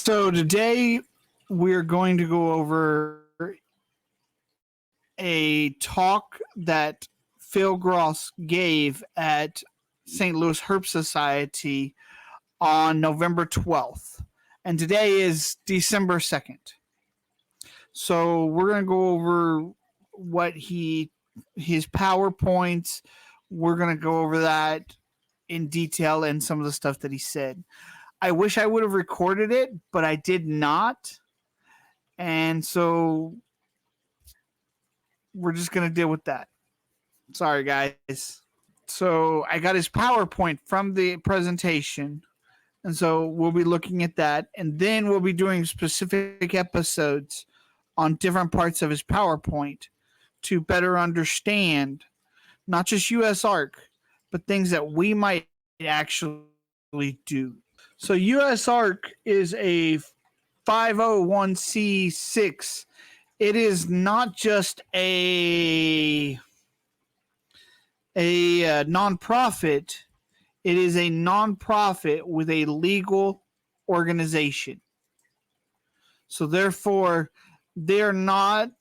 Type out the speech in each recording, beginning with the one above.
So today we're going to go over a talk that Phil Gross gave at St. Louis Herp Society on November 12th. And today is December 2nd. So we're going to go over what his PowerPoints. We're going to go over that in detail and some of the stuff that he said. I wish I would have recorded it, but I did not. And so we're just going to deal with that. Sorry, guys. So I got his PowerPoint from the presentation. And so we'll be looking at that. And then we'll be doing specific episodes on different parts of his PowerPoint to better understand not just USARK, but things that we might actually do. So USARK is a 501c6. It is not just a nonprofit. It is a nonprofit with a legal organization. So therefore, they're not.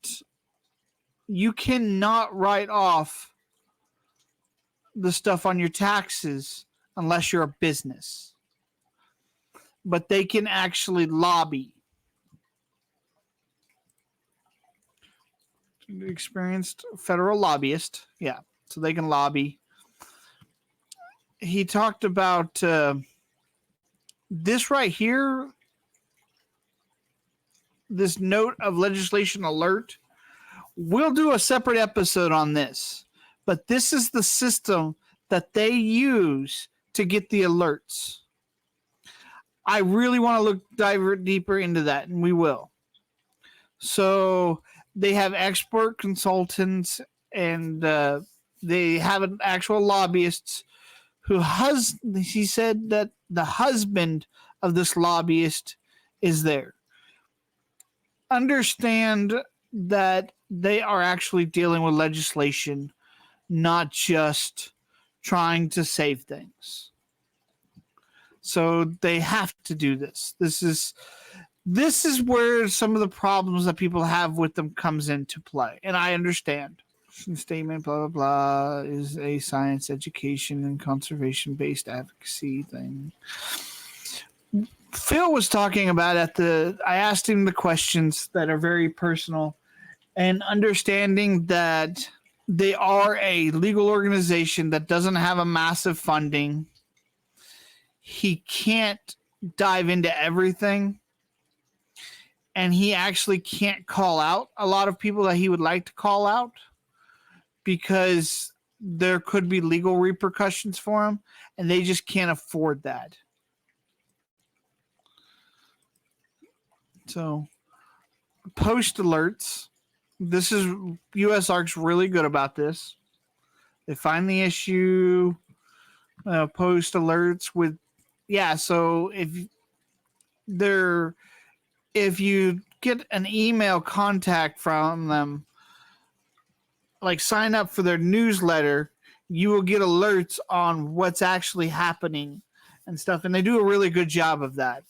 You cannot write off the stuff on your taxes unless you're a business. But they can actually lobby. Experienced federal lobbyist. Yeah, so they can lobby. He talked about this right here, this note of legislation alert. We'll do a separate episode on this, but this is the system that they use to get the alerts. I really want to dive deeper into that, and we will. So they have expert consultants, and they have an actual lobbyists who he said that the husband of this lobbyist is there. Understand that they are actually dealing with legislation, not just trying to save things. So they have to do this. This is where some of the problems that people have with them comes into play. And I understand. Statement, blah, blah, blah, is a science, education, and conservation-based advocacy thing. Phil was talking about I asked him the questions that are very personal, and understanding that they are a legal organization that doesn't have a massive funding. He can't dive into everything, and he actually can't call out a lot of people that he would like to call out because there could be legal repercussions for him, and they just can't afford that. So, post alerts. This is USARK's really good about this. They find the issue, post alerts with. Yeah, so if you get an email contact from them, like sign up for their newsletter, you will get alerts on what's actually happening and stuff. And they do a really good job of that.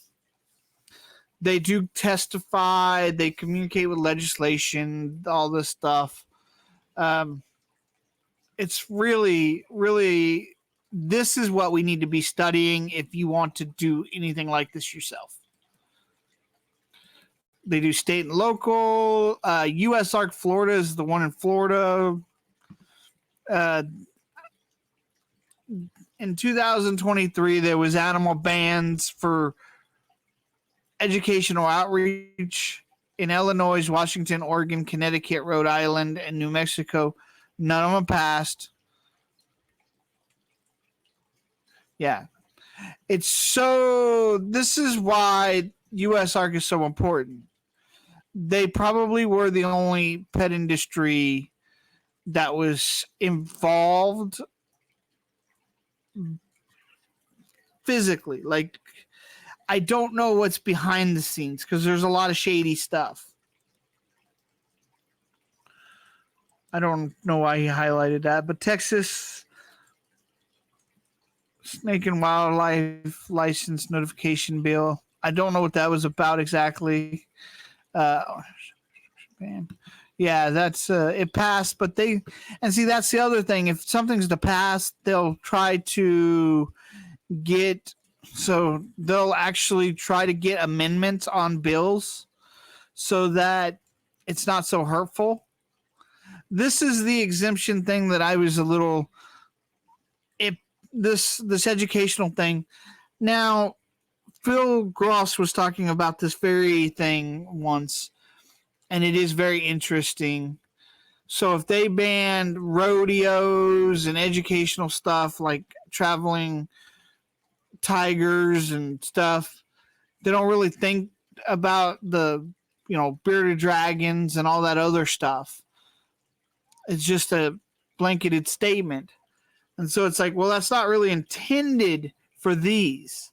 They do testify, they communicate with legislation, all this stuff. It's really, really. This is what we need to be studying if you want to do anything like this yourself. They do state and local. USARK Florida is the one in Florida. In 2023, there was animal bans for educational outreach in Illinois, Washington, Oregon, Connecticut, Rhode Island, and New Mexico. None of them passed. Yeah. This is why USARK is so important. They probably were the only pet industry that was involved physically. Like, I don't know what's behind the scenes because there's a lot of shady stuff. I don't know why he highlighted that, but Texas Snake and Wildlife License Notification Bill. I don't know what that was about exactly. Yeah, that's it passed, but that's the other thing. If something's to pass, they'll try to they'll actually try to get amendments on bills so that it's not so hurtful. This is the exemption thing that I was a little this educational thing. Now, Phil Gross was talking about this very thing once, and it is very interesting. So if they banned rodeos and educational stuff like traveling tigers and stuff, they don't really think about the, bearded dragons and all that other stuff. It's just a blanketed statement. And so it's like, well, that's not really intended for these,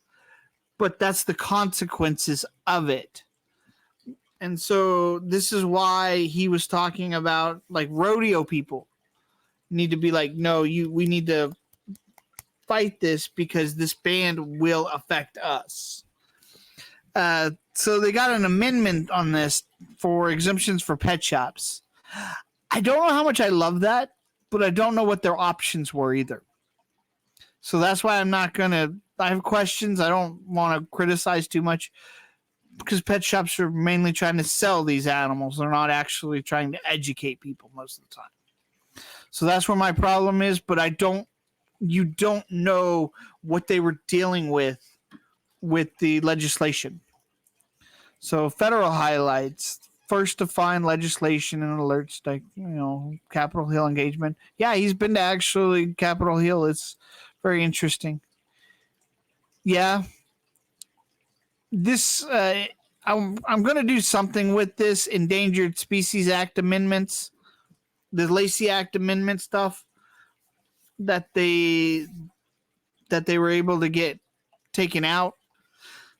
but that's the consequences of it. And so this is why he was talking about like rodeo people need to be like, no, we need to fight this because this ban will affect us. So they got an amendment on this for exemptions for pet shops. I don't know how much I love that, but I don't know what their options were either. So that's why I have questions. I don't want to criticize too much because pet shops are mainly trying to sell these animals. They're not actually trying to educate people most of the time. So that's where my problem is, but you don't know what they were dealing with the legislation. So federal highlights, first to find legislation and alerts like, Capitol Hill engagement. Yeah, he's been to actually Capitol Hill. It's very interesting. Yeah. This, I'm going to do something with this Endangered Species Act amendments, the Lacey Act amendment stuff that they were able to get taken out.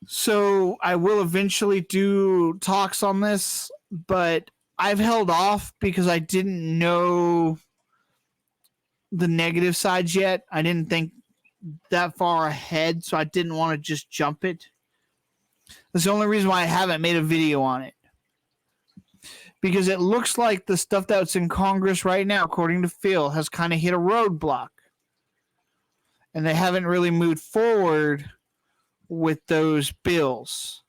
So I will eventually do talks on this, but I've held off because I didn't know the negative sides yet. I didn't think that far ahead, so I didn't want to just jump it. That's the only reason why I haven't made a video on it. Because it looks like the stuff that's in Congress right now, according to Phil, has kind of hit a roadblock. And they haven't really moved forward with those bills.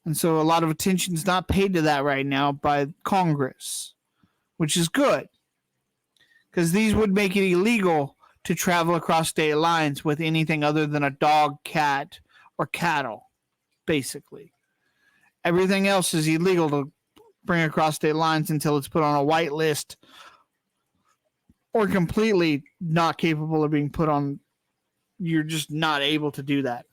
And so a lot of attention is not paid to that right now by Congress, which is good. Because these would make it illegal to travel across state lines with anything other than a dog, cat, or cattle, basically. Everything else is illegal to bring across state lines until it's put on a white list or completely not capable of being put on. You're just not able to do that.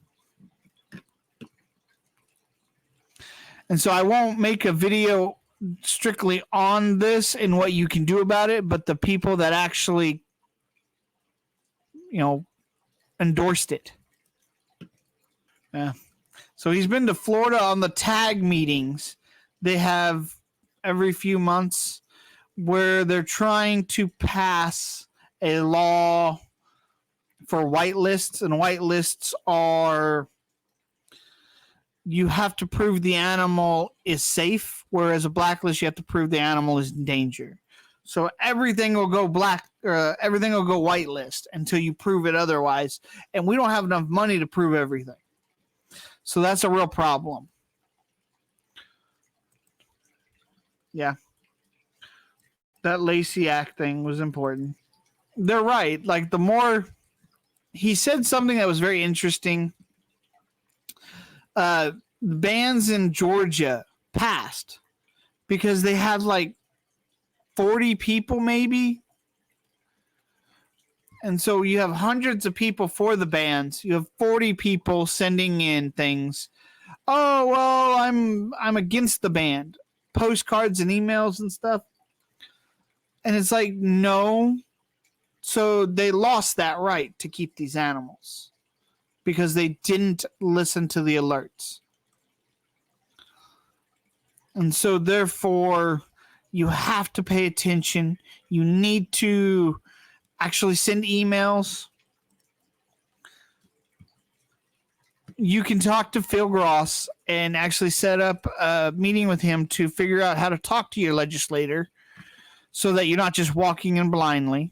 And so I won't make a video strictly on this and what you can do about it, but the people that actually, endorsed it. Yeah. So he's been to Florida on the tag meetings they have every few months where they're trying to pass a law for white lists, and white lists are you have to prove the animal is safe, whereas a blacklist you have to prove the animal is in danger. So everything will go everything will go whitelist until you prove it otherwise, and we don't have enough money to prove everything. So that's a real problem. Yeah. That Lacey Act thing was important. They're right. Like, the more he said something that was very interesting. Bans in Georgia passed because they had like 40 people maybe. And so you have hundreds of people for the bans. You have 40 people sending in things. Oh, well, I'm against the ban. Postcards and emails and stuff. And it's like, no. So they lost that right to keep these animals because they didn't listen to the alerts. And so therefore, you have to pay attention. You need to actually send emails. you can talk to Phil Gross and actually set up a meeting with him to figure out how to talk to your legislator so that you're not just walking in blindly.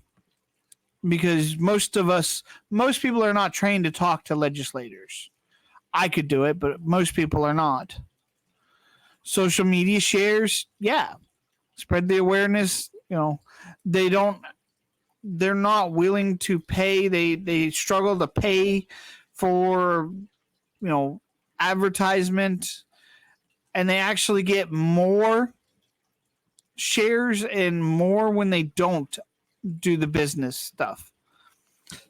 Because most people are not trained to talk to legislators. I could do it, but most people are not. Social media shares, yeah. Spread the awareness. They're not willing to pay. They struggle to pay for, advertisement, and they actually get more shares and more when they don't do the business stuff.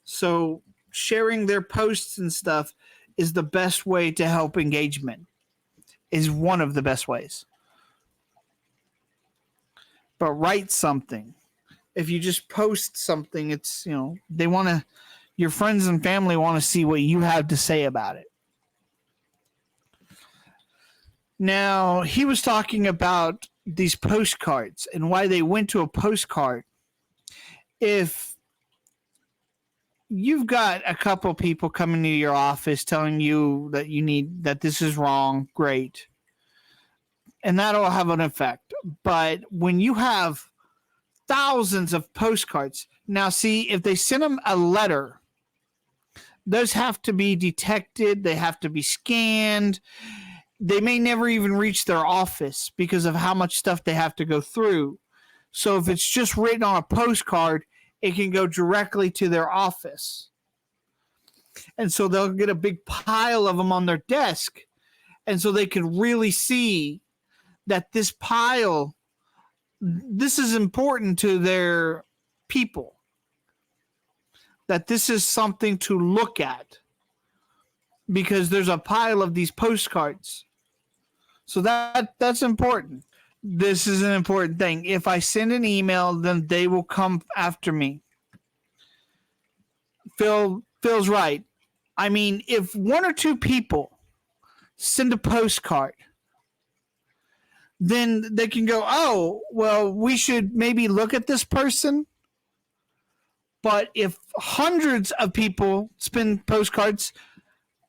So sharing their posts and stuff is the best way to help engagement, is one of the best ways. But write something. If you just post something, it's, your friends and family want to see what you have to say about it. Now, he was talking about these postcards and why they went to a postcard. If you've got a couple people coming to your office telling you that this is wrong, great. And that'll have an effect. But when you have thousands of postcards, now see, if they send them a letter, those have to be detected. They have to be scanned. They may never even reach their office because of how much stuff they have to go through. So if it's just written on a postcard, it can go directly to their office. And so they'll get a big pile of them on their desk. And so they can really see that this pile, this is important to their people. That this is something to look at. Because there's a pile of these postcards. So that's important. This is an important thing. If I send an email, then they will come after me. Phil's right. I mean, if one or two people send a postcard, then they can go, oh, well, we should maybe look at this person. But if hundreds of people send postcards,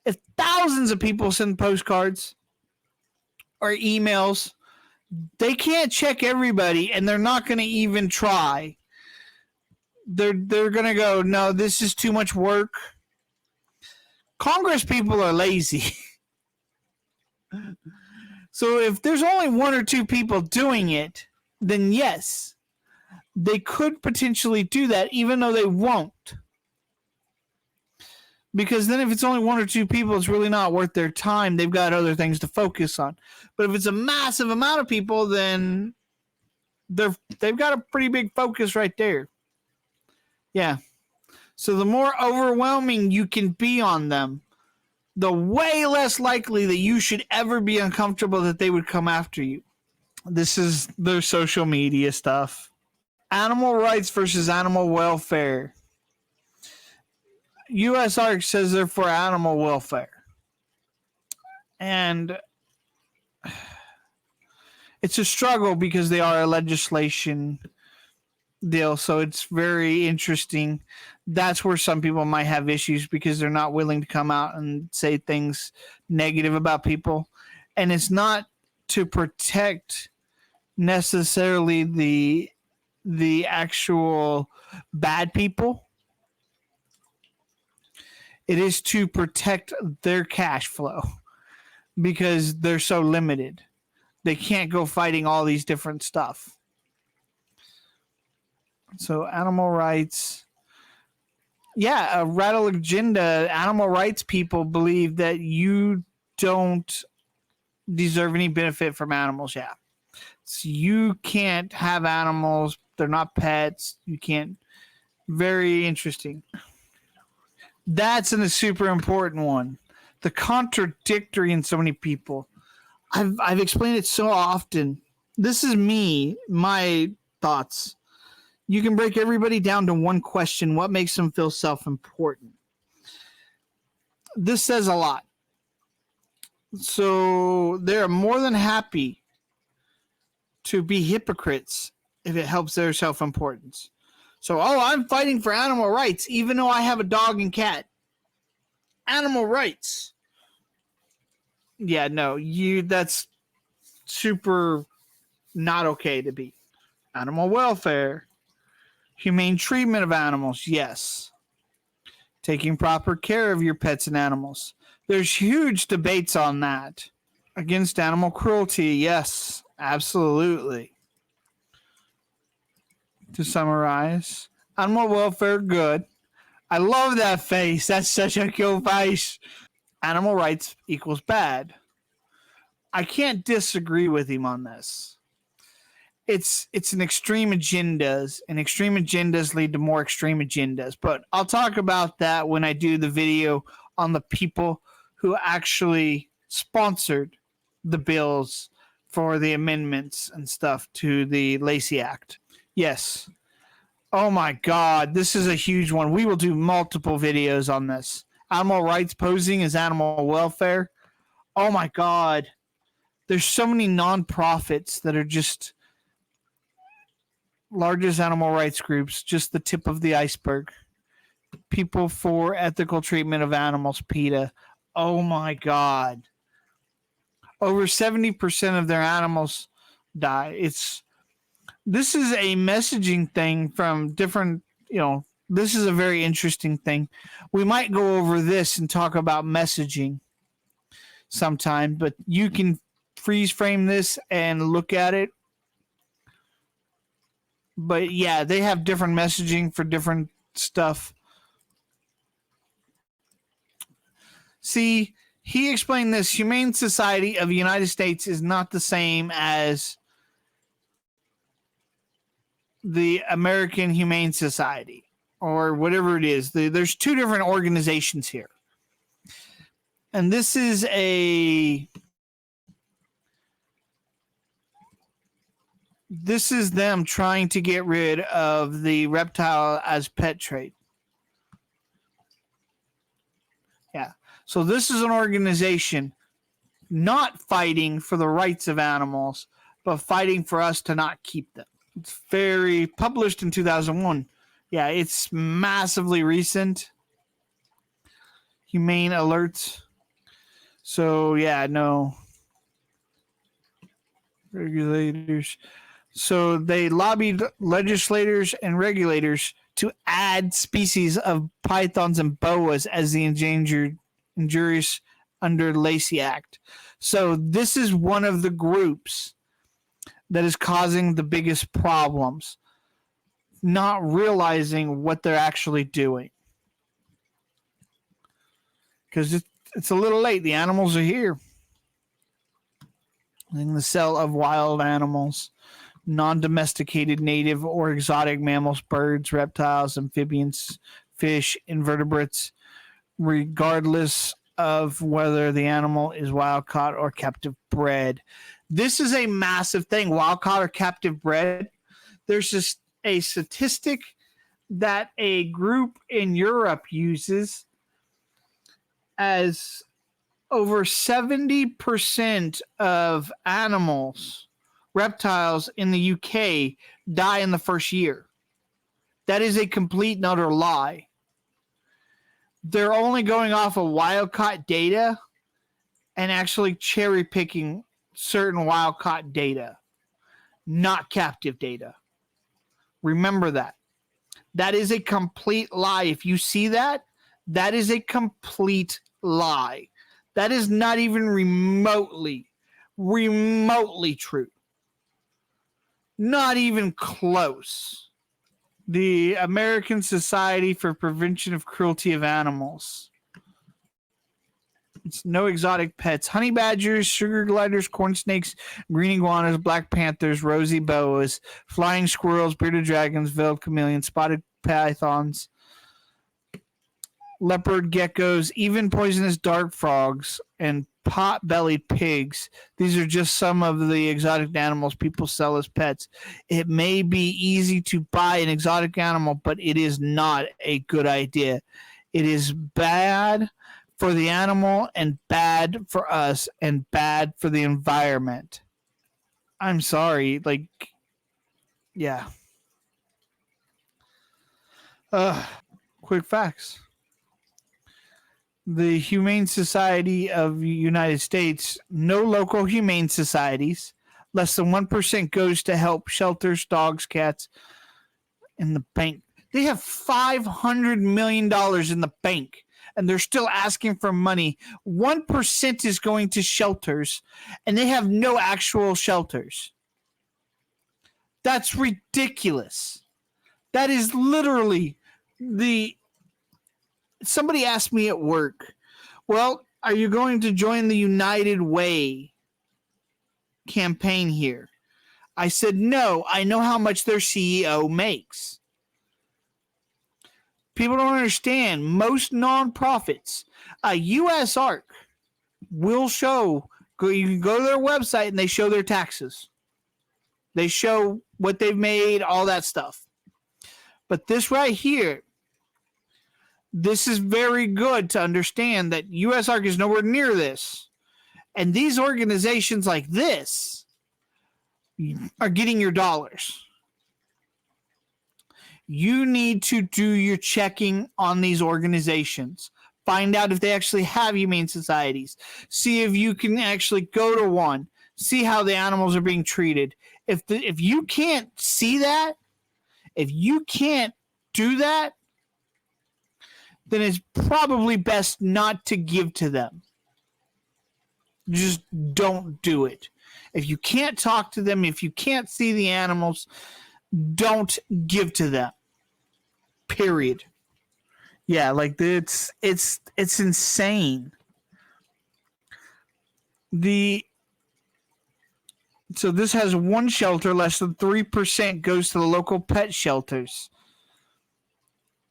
if thousands of people send postcards or emails, they can't check everybody, and they're not going to even try. They're going to go, no, this is too much work. Congress people are lazy. So if there's only one or two people doing it, then yes, they could potentially do that, even though they won't. Because then if it's only one or two people, it's really not worth their time. They've got other things to focus on. But if it's a massive amount of people, then they've got a pretty big focus right there. Yeah. So the more overwhelming you can be on them, the way less likely that you should ever be uncomfortable that they would come after you. This is their social media stuff. Animal rights versus animal welfare. USARK says they're for animal welfare. And it's a struggle because they are a legislation deal, so it's very interesting. That's where some people might have issues because they're not willing to come out and say things negative about people. And it's not to protect necessarily the actual bad people. It is to protect their cash flow because they're so limited. They can't go fighting all these different stuff. So animal rights. Yeah, a radical agenda. Animal rights people believe that you don't deserve any benefit from animals. Yeah. So you can't have animals. They're not pets. You can't. Very interesting. That's a super important one. The contradictory in so many people. I've explained it so often. This is me, my thoughts. You can break everybody down to one question. What makes them feel self-important? This says a lot. So they're more than happy to be hypocrites if it helps their self-importance. So, I'm fighting for animal rights, even though I have a dog and cat. Animal rights. Yeah, no, that's super not okay to be. Animal welfare, humane treatment of animals, yes. Taking proper care of your pets and animals. There's huge debates on that. Against animal cruelty, yes, absolutely. To summarize, animal welfare, good. I love that face. That's such a cool face. Animal rights equals bad. I can't disagree with him on this. It's an extreme agendas, and extreme agendas lead to more extreme agendas. But I'll talk about that when I do the video on the people who actually sponsored the bills for the amendments and stuff to the Lacey Act. Yes. Oh my God, this is a huge one. We will do multiple videos on this. Animal rights posing as animal welfare. Oh my God. There's so many nonprofits that are just largest animal rights groups, just the tip of the iceberg. People for ethical treatment of animals, PETA. Oh my God. Over 70% of their animals die. This is a messaging thing from different, this is a very interesting thing. We might go over this and talk about messaging sometime, but you can freeze frame this and look at it. But yeah, they have different messaging for different stuff. See, he explained this. Humane Society of the United States is not the same as the American Humane Society or whatever it is. There's two different organizations here. And this is them trying to get rid of the reptile as pet trade. Yeah. So this is an organization not fighting for the rights of animals, but fighting for us to not keep them. It's very published in 2001. Yeah, it's massively recent. Humane alerts. So yeah, no. Regulators. So they lobbied legislators and regulators to add species of pythons and boas as the endangered injurious under Lacey Act. So this is one of the groups that is causing the biggest problems, not realizing what they're actually doing. Because it's a little late. The animals are here. In the sale of wild animals, non-domesticated native or exotic mammals, birds, reptiles, amphibians, fish, invertebrates, regardless of whether the animal is wild caught or captive bred. This is a massive thing. Wild caught or captive bred. There's just a statistic that a group in Europe uses as over 70% of animals, reptiles in the UK die in the first year. That is a complete and utter lie. They're only going off of wild caught data and actually cherry picking certain wild caught data, not captive data. Remember that. That is a complete lie. If you see that, that is a complete lie. That is not even remotely true. Not even close. The American Society for Prevention of Cruelty of Animals. It's no exotic pets. Honey badgers, sugar gliders, corn snakes, green iguanas, black panthers, rosy boas, flying squirrels, bearded dragons, veiled chameleons, spotted pythons, leopard geckos, even poisonous dart frogs, and pot-bellied pigs. These are just some of the exotic animals people sell as pets. It may be easy to buy an exotic animal, but it is not a good idea. It is bad for the animal and bad for us and bad for the environment. I'm sorry. Yeah. Quick facts. The Humane Society of the United States, no local humane societies. Less than 1% goes to help shelters, dogs, cats, in the bank. They have $500 million in the bank, and they're still asking for money. 1% is going to shelters, and they have no actual shelters. That's ridiculous. That is literally somebody asked me at work, well, are you going to join the United Way campaign here? I said, no, I know how much their CEO makes. People don't understand. Most nonprofits, USARK will show, you can go to their website and they show their taxes. They show what they've made, all that stuff. But this right here, this is very good to understand that USARK is nowhere near this. And these organizations like this are getting your dollars. You need to do your checking on these organizations. Find out if they actually have humane societies. See if you can actually go to one. See how the animals are being treated. If you can't see that, if you can't do that, then it's probably best not to give to them. Just don't do it. If you can't talk to them, if you can't see the animals, don't give to them. Period. Yeah, like it's insane. So this has one shelter, less than 3% goes to the local pet shelters.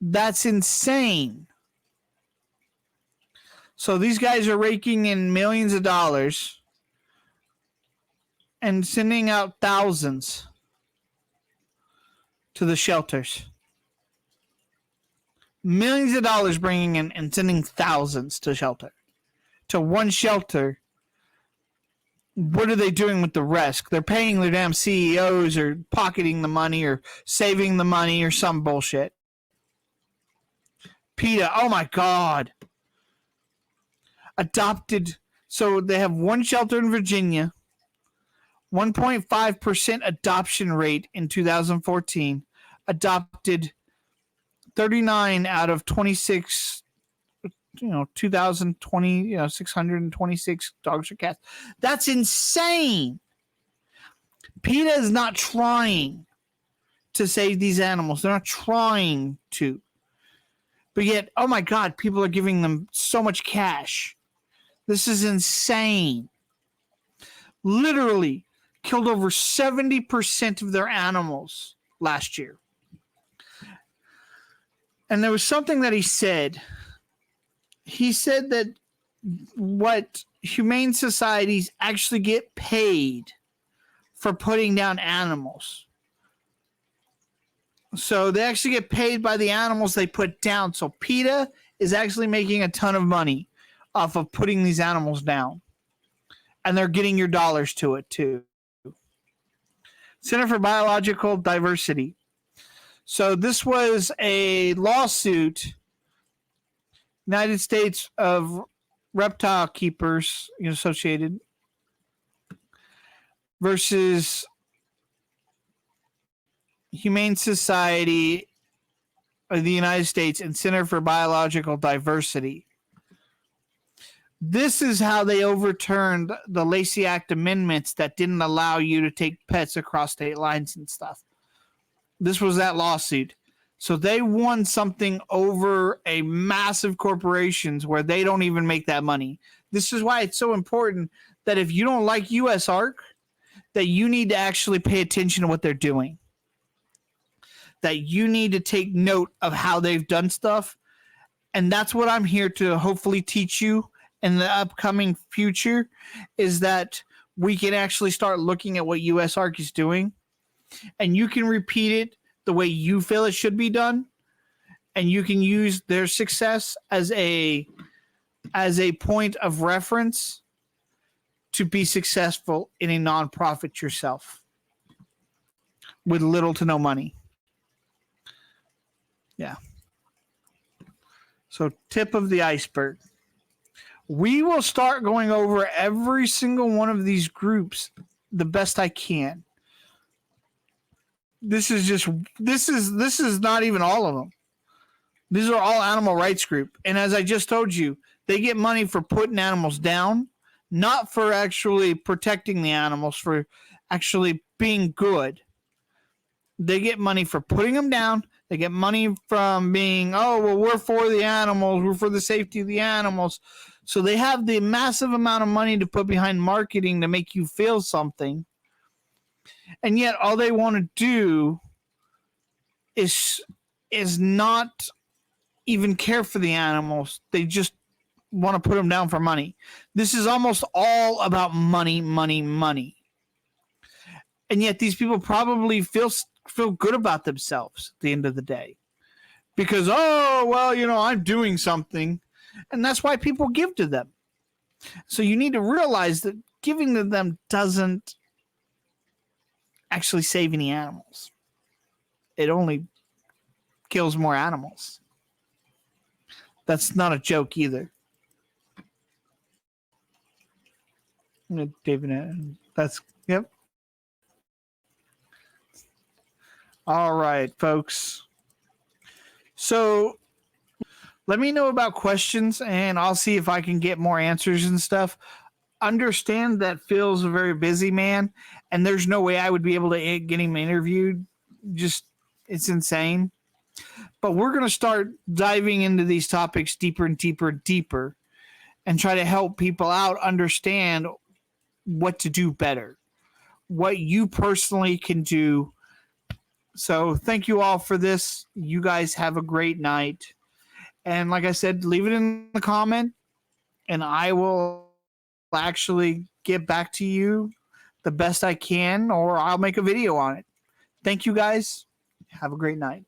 That's insane. So these guys are raking in millions of dollars and sending out thousands to the shelters. Millions of dollars bringing in and sending thousands to shelter. To one shelter. What are they doing with the rest? They're paying their damn CEOs or pocketing the money or saving the money or some bullshit. PETA, oh my God. Adopted. So they have one shelter in Virginia. 1.5% adoption rate in 2014. Adopted 39 out of 26, 2020, 626 dogs or cats. That's insane. PETA is not trying to save these animals. They're not trying to. But yet, oh my God, people are giving them so much cash. This is insane. Literally killed over 70% of their animals last year. And there was something that he said. He said that what humane societies actually get paid for putting down animals. So they actually get paid by the animals they put down. So PETA is actually making a ton of money off of putting these animals down. And they're getting your dollars to it too. Center for Biological Diversity. So this was a lawsuit, United States of Reptile Keepers Associated versus Humane Society of the United States and Center for Biological Diversity. This is how they overturned the Lacey Act amendments that didn't allow you to take pets across state lines and stuff. This was that lawsuit. So they won something over a massive corporations where they don't even make that money. This is why it's so important that if you don't like USARK, that you need to actually pay attention to what they're doing. That you need to take note of how they've done stuff. And that's what I'm here to hopefully teach you in the upcoming future, is that we can actually start looking at what USARK is doing, and you can repeat it the way you feel it should be done, and you can use their success as a point of reference to be successful in a nonprofit yourself with little to no money. Yeah. So tip of the iceberg. We will start going over every single one of these groups the best I can. This is not even all of them. These are all animal rights group. And as I just told you, they get money for putting animals down, not for actually protecting the animals, for actually being good. They get money for putting them down. They get money from being, oh, well, we're for the animals. We're for the safety of the animals. So they have the massive amount of money to put behind marketing to make you feel something. And yet all they want to do is not even care for the animals. They just want to put them down for money. This is almost all about money, money, money. And yet these people probably feel good about themselves at the end of the day. Because, oh, well, I'm doing something. And that's why people give to them. So you need to realize that giving to them doesn't actually save any animals. It only kills more animals. That's not a joke either. David, that's, yep. All right, folks. So let me know about questions, and I'll see if I can get more answers and stuff. Understand that Phil's a very busy man, and there's no way I would be able to get him interviewed. Just, it's insane. But we're going to start diving into these topics deeper and deeper and deeper and try to help people out understand what to do better, what you personally can do. So thank you all for this. You guys have a great night. And like I said, leave it in the comment, and I will actually get back to you the best I can, or I'll make a video on it. Thank you guys. Have a great night.